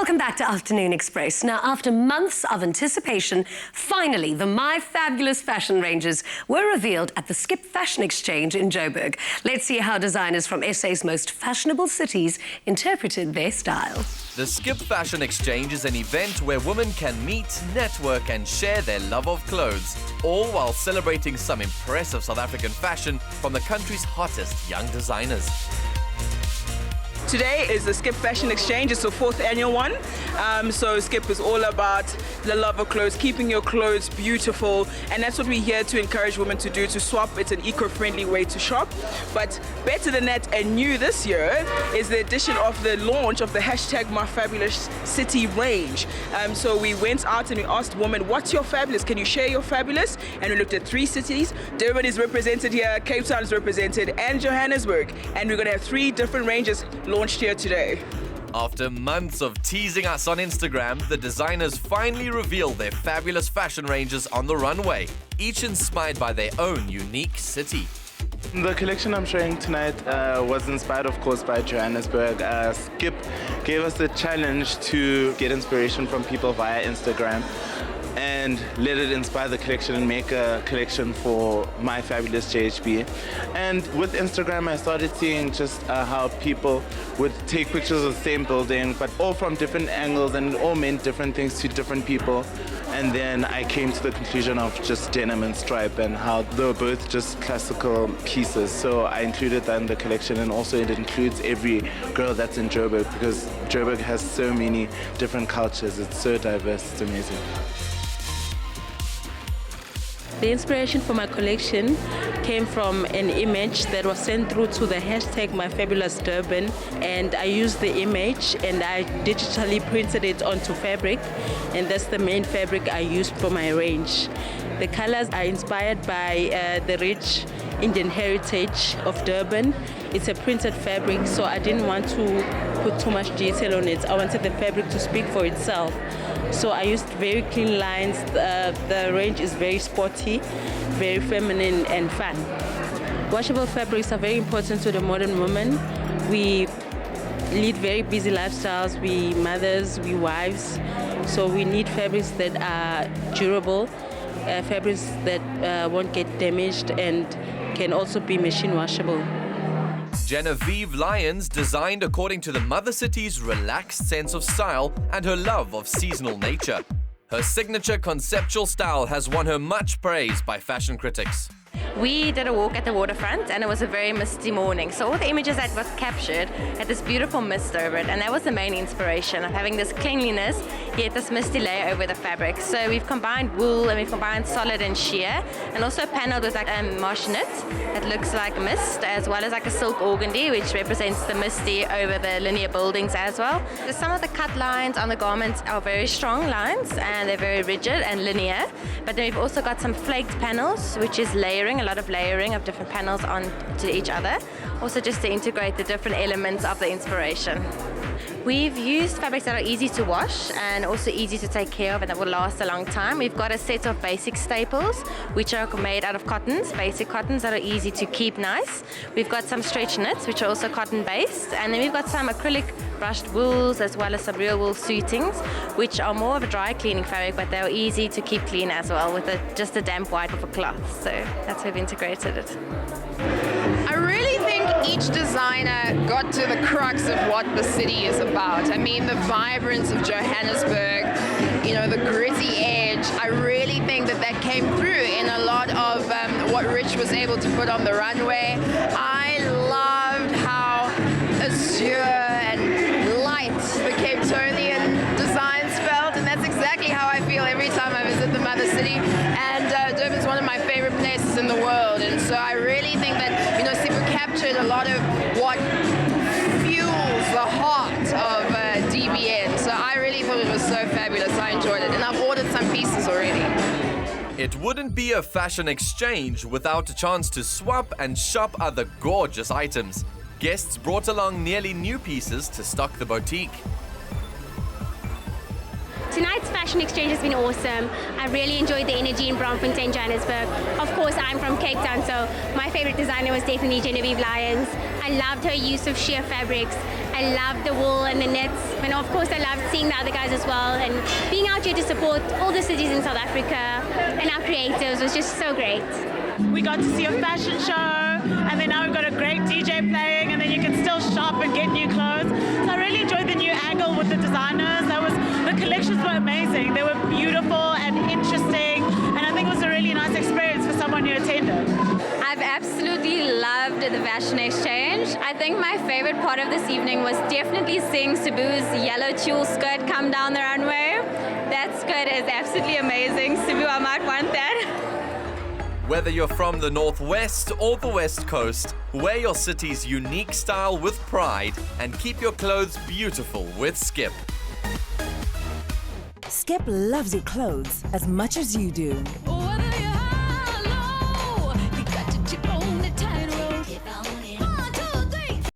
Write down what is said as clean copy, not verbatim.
Welcome back to Afternoon Express. Now, after months of anticipation, finally, the My Fabulous fashion ranges were revealed at the Skip Fashion Exchange in Joburg. Let's see how designers from SA's most fashionable cities interpreted their style. The Skip Fashion Exchange is an event where women can meet, network and share their love of clothes, all while celebrating some impressive South African fashion from the country's hottest young designers. Today is the Skip Fashion Exchange. It's the 4th annual one. So Skip is all about the love of clothes, keeping your clothes beautiful, and that's what we're here to encourage women to do, to swap. It's an eco-friendly way to shop. But better than that and new this year is the addition of the launch of the hashtag My Fabulous City range. So we went out and we asked women, what's your fabulous? Can you share your fabulous? And we looked at 3 cities. Durban is represented here, Cape Town is represented, and Johannesburg. And we're going to have 3 different ranges launched here today. After months of teasing us on Instagram, the designers finally revealed their fabulous fashion ranges on the runway, each inspired by their own unique city. The collection I'm showing tonight was inspired, of course, by Johannesburg. Skip gave us the challenge to get inspiration from people via Instagram and let it inspire the collection and make a collection for My Fabulous JHB. And with Instagram, I started seeing just how people would take pictures of the same building, but all from different angles, and it all meant different things to different people. And then I came to the conclusion of just denim and stripe and how they were both just classical pieces. So I included that in the collection, and also it includes every girl that's in Joburg, because Joburg has so many different cultures. It's so diverse, it's amazing. The inspiration for my collection came from an image that was sent through to the hashtag MyFabulousDurban, and I used the image and I digitally printed it onto fabric, and that's the main fabric I used for my range. The colors are inspired by the rich Indian heritage of Durban. It's a printed fabric, so I didn't want to put too much detail on it. I wanted the fabric to speak for itself. So I used very clean lines. The range is very sporty, very feminine and fun. Washable fabrics are very important to the modern woman. We lead very busy lifestyles. We mothers, we wives. So we need fabrics that are durable, fabrics that won't get damaged and can also be machine washable. Jenevieve Lyons designed according to the mother city's relaxed sense of style and her love of seasonal nature. Her signature conceptual style has won her much praise by fashion critics. We did a walk at the waterfront and it was a very misty morning. So all the images that was captured had this beautiful mist over it, and that was the main inspiration of having this cleanliness yet this misty layer over the fabric. So we've combined wool and we've combined solid and sheer, and also paneled with like marsh knit that looks like mist, as well as like a silk organdy which represents the misty over the linear buildings as well. So some of the cut lines on the garments are very strong lines and they're very rigid and linear, but then we've also got some flaked panels, which is layering, a lot of layering of different panels onto each other, also just to integrate the different elements of the inspiration. We've used fabrics that are easy to wash and also easy to take care of and that will last a long time. We've got a set of basic staples which are made out of cottons, basic cottons that are easy to keep nice. We've got some stretch knits which are also cotton based, and then we've got some acrylic brushed wools as well as some real wool suitings which are more of a dry cleaning fabric, but they're easy to keep clean as well with just a damp wipe of a cloth. So that's how we've integrated it. I really think each designer got to the crux of what the city is about. I mean, the vibrance of Johannesburg, you know, the gritty edge. I really think that came through in a lot of what Rich was able to put on the runway. I loved how azure and light the Cape Townian designs felt, and that's exactly how I feel every time I visit the mother city. And Durban is one of my favorite places in the world, and so I really think that, you know, Sibu captured a lot of what fuels the heart of DBN. So I really thought it was so fabulous. I enjoyed it, and I've ordered some pieces already. It wouldn't be a fashion exchange without a chance to swap and shop other gorgeous items. Guests brought along nearly new pieces to stock the boutique. Tonight's fashion exchange has been awesome. I really enjoyed the energy in Braamfontein, Johannesburg. Of course, I'm from Cape Town, so my favorite designer was definitely Jenevieve Lyons. I loved her use of sheer fabrics. I loved the wool and the knits. And of course, I loved seeing the other guys as well. And being out here to support all the cities in South Africa and our creatives was just so great. We got to see a fashion show, and then now we've got a great DJ playing, and then you can still shop and get new clothes. So I really enjoyed the new angle with the designers. The collections were amazing. They were beautiful and interesting, and I think it was a really nice experience for someone who attended. I've absolutely loved the fashion exchange. I think my favorite part of this evening was definitely seeing Sibu's yellow tulle skirt come down the runway. That skirt is absolutely amazing. Sibu, I might want that. Whether you're from the Northwest or the West Coast, wear your city's unique style with pride and keep your clothes beautiful with Skip. Skip loves your clothes as much as you do.